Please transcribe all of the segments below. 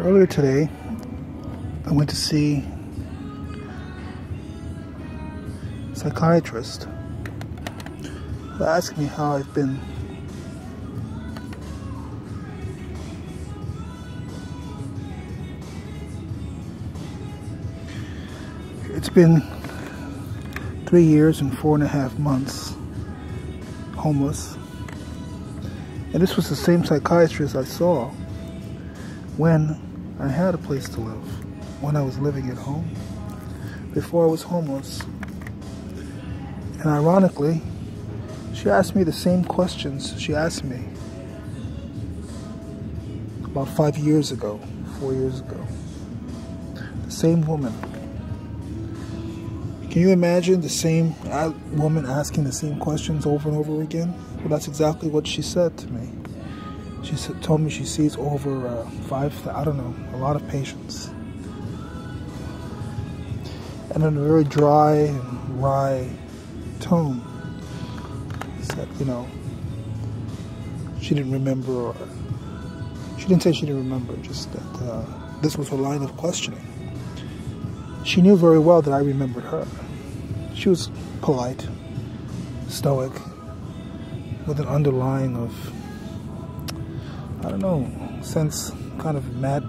Earlier today, I went to see a psychiatrist who asked me how I've been. It's been 3 years and 4.5 months homeless. And this was the same psychiatrist I saw when I had a place to live, when I was living at home, before I was homeless. And ironically, she asked me the same questions she asked me about 5 years ago, 4 years ago. The same woman. Can you imagine the same woman asking the same questions over and over again? Well, that's exactly what she said to me. She told me she sees over a lot of patients. And in a very dry and wry tone, said, she didn't remember, or she didn't say she didn't remember, just that this was her line of questioning. She knew very well that I remembered her. She was polite, stoic, with an underlying of, sense kind of mad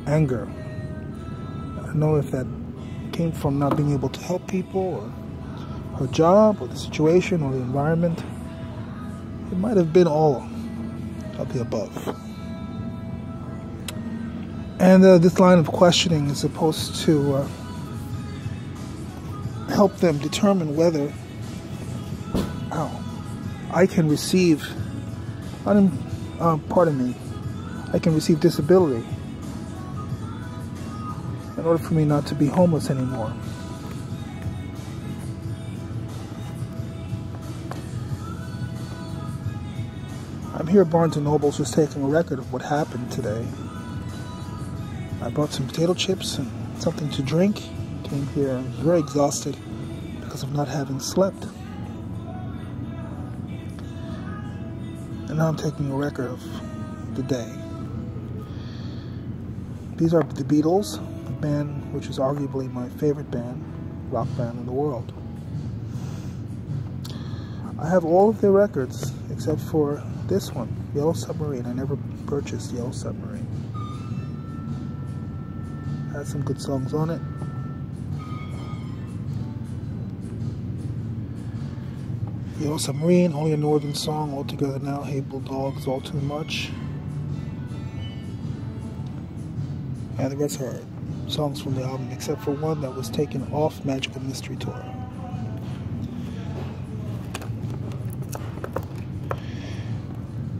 anger. I don't know if that came from not being able to help people, or her job, or the situation, or the environment. It might have been all of the above. And this line of questioning is supposed to help them determine whether I can receive, I can receive disability in order for me not to be homeless anymore. I'm here at Barnes & Nobels just taking a record of what happened today. I brought some potato chips and something to drink. Came here very exhausted because of not having slept. And now I'm taking a record of the day. These are the Beatles, a band which is arguably my favorite rock band in the world. I have all of their records except for this one, Yellow Submarine. I never purchased Yellow Submarine. It has some good songs on it. Yellow Submarine, Only a Northern Song, All Together Now, Hey Bulldogs, All Too Much. And the rest are songs from the album, except for one that was taken off Magical Mystery Tour.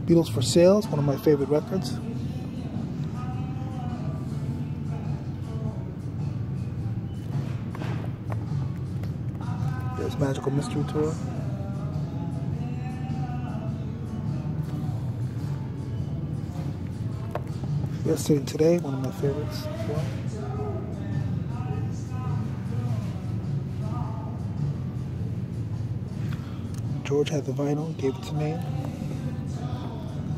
Beatles for Sale is one of my favorite records. There's Magical Mystery Tour. Yesterday and Today, one of my favorites as well. George had the vinyl, gave it to me.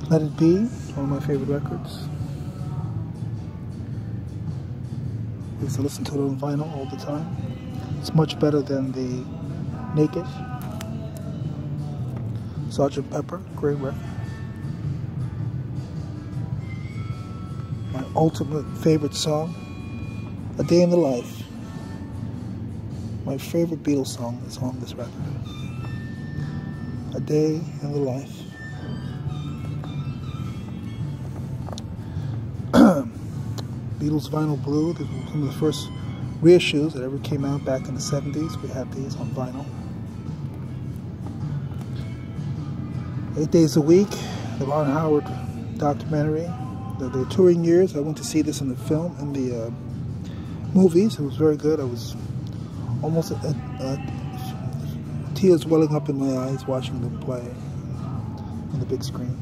Let It Be, one of my favorite records. I used to listen to it on vinyl all the time. It's much better than the Naked. Sgt. Pepper, great record. My ultimate favorite song, A Day in the Life. My favorite Beatles song is on this record. A Day in the Life. Beatles Vinyl Blue, these were some of the first reissues that ever came out back in the 70s. We had these on vinyl. 8 Days a Week, the Ron Howard documentary. Their touring years, I went to see this in the movies. It was very good. I was almost tears welling up in my eyes watching them play on the big screen.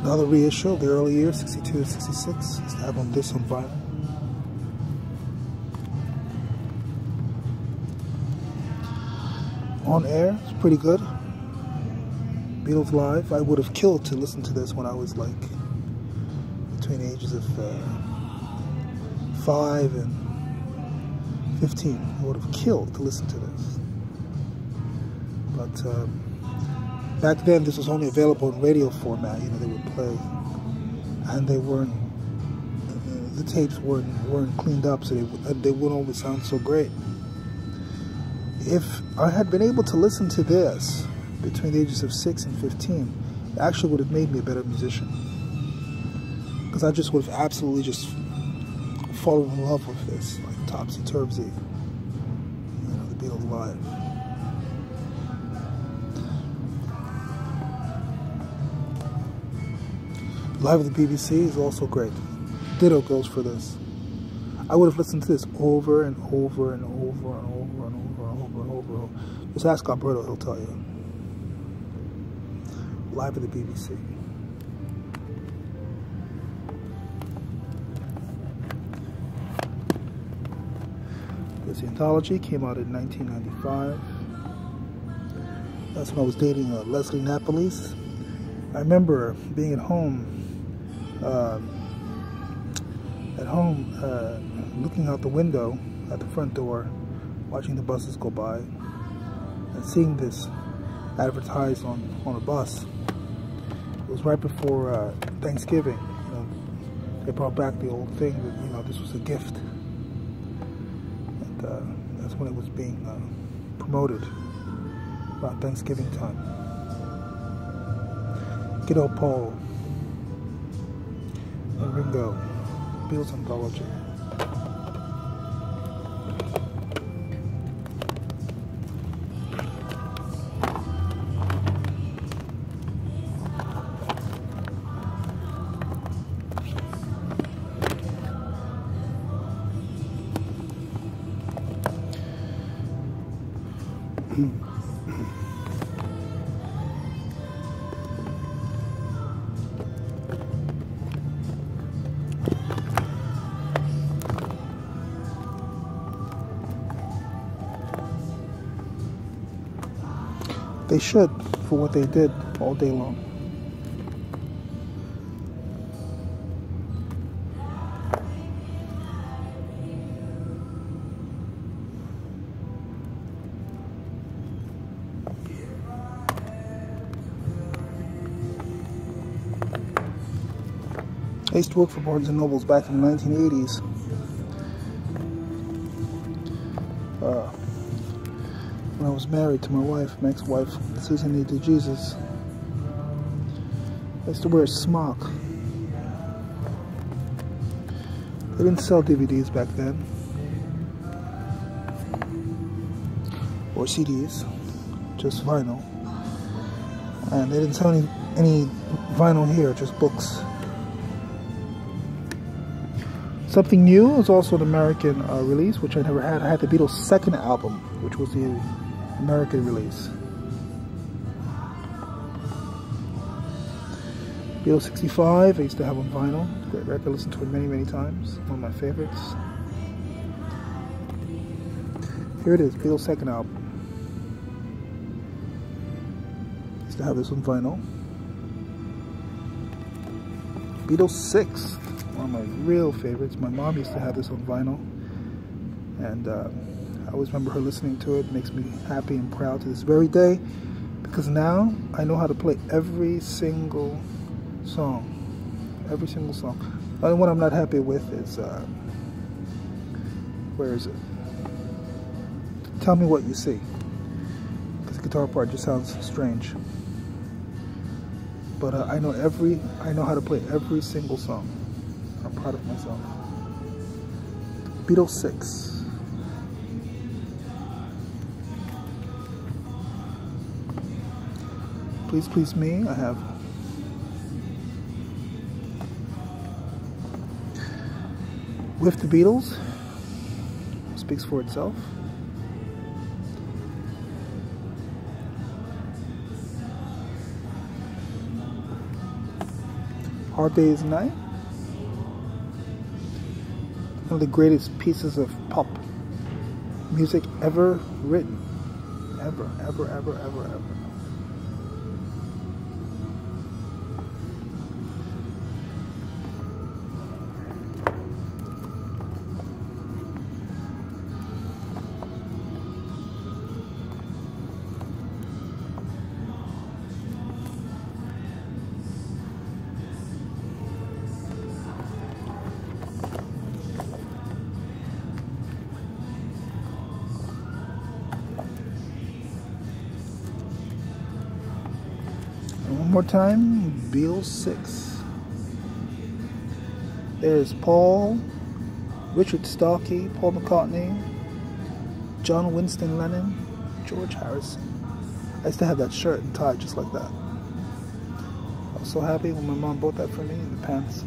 Another reissue of the early years, 62 to 66. I used to have this on vinyl. On Air, it's pretty good. Beatles Live. I would have killed to listen to this when I was like between the ages of 5 and 15. I would have killed to listen to this. But back then, this was only available in radio format. You know, they would play, and they weren't. The tapes weren't cleaned up, so they wouldn't always sound so great. If I had been able to listen to this between the ages of 6 and 15, it actually would have made me a better musician. Because I just would have absolutely just fallen in love with this, like topsy-turvy. You know, the Beatles live. Live at the BBC is also great. Ditto goes for this. I would have listened to this over and over and over and over and over and over and over. Just ask Alberto, he'll tell you. Live at the BBC. This anthology came out in 1995. That's when I was dating Leslie Napolis. I remember being at home, looking out the window at the front door, watching the buses go by, and seeing this advertised on a bus. It was right before Thanksgiving. You know, they brought back the old thing that, you know, this was a gift, and that's when it was being promoted about Thanksgiving time. Good old Paul and Ringo, Beatles anthology. They should, for what they did all day long. I used to work for Barnes & Nobels back in the 1980s. When I was married to my wife, my ex-wife, Susan E. Jesus. I used to wear a smock. They didn't sell DVDs back then. Or CDs. Just vinyl. And they didn't sell any vinyl here, just books. Something New was also an American release, which I never had. I had the Beatles' second album, which was the American release. Beatles 65, I used to have on vinyl. Great record, listened to it many, many times. One of my favorites. Here it is, Beatles' second album. Used to have this on vinyl. Beatles 6, one of my real favorites. My mom used to have this on vinyl. And I always remember her listening to it. It makes me happy and proud to this very day, because now I know how to play every single song. Every single song. The only one I'm not happy with is, where is it? Tell Me What You See. Because the guitar part just sounds strange. But I know how to play every single song. I'm proud of myself. Beatles 6. Please Please Me, I have. With the Beatles, speaks for itself. Hard Day's Night. One of the greatest pieces of pop music ever written. Ever, ever, ever, ever, ever. And one more time, Beatles 6. There's Paul, Richard Starkey, Paul McCartney, John Winston Lennon, George Harrison. I used to have that shirt and tie just like that. I was so happy when my mom bought that for me, and the pants.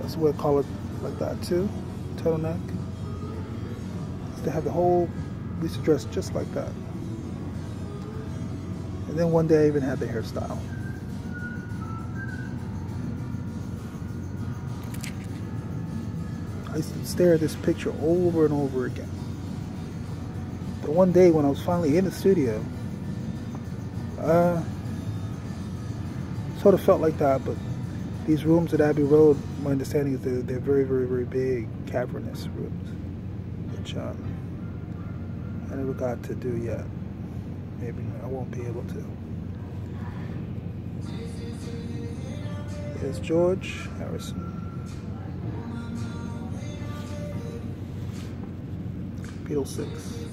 That's wear a collar like that too, turtleneck. I used to have the whole, we used to dress just like that. And then one day I even had the hairstyle. I used to stare at this picture over and over again. But one day when I was finally in the studio, sort of felt like that, but these rooms at Abbey Road, my understanding is they're very, very, very big, cavernous rooms, which I never got to do yet. Maybe I won't be able to. Here's George Harrison. Beatles 6.